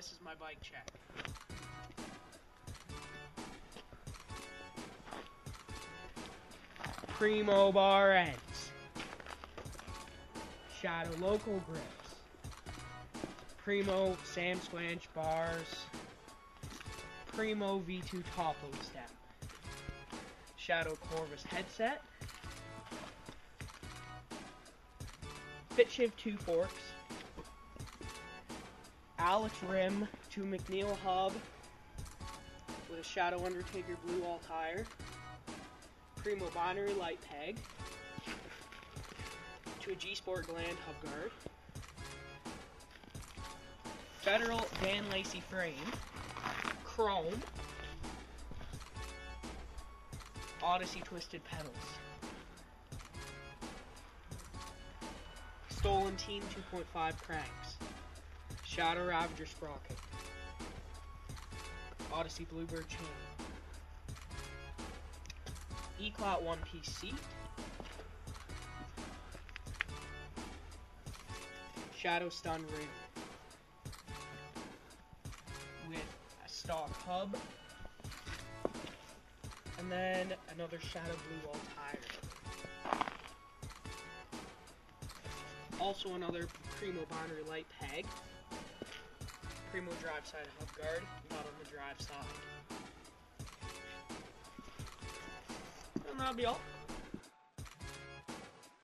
this is my bike check. Primo bar ends. Shadow local grips. Primo samsquanch bars. Primo V2 topload stem. Shadow corvus headset. Fit shiv 2 forks. Alex rim to McNeil hub with a Shadow Undertaker bluewall tire. Primo binary light peg to a G-Sport Gland hubgaurd. Federal Dan Lacey Frame Chrome Odyssey twisted pedals. Stolen Team 2.5 cranks. Shadow Ravager sprocket. Odyssey Bluebird chain. Eclat one-piece seat. Shadow stun rim. With a stock hub. And then another Shadow bluewall tire. Also another Primo binary light peg. Primo driveside hubgaurd, not on the drive side. And that'll be all.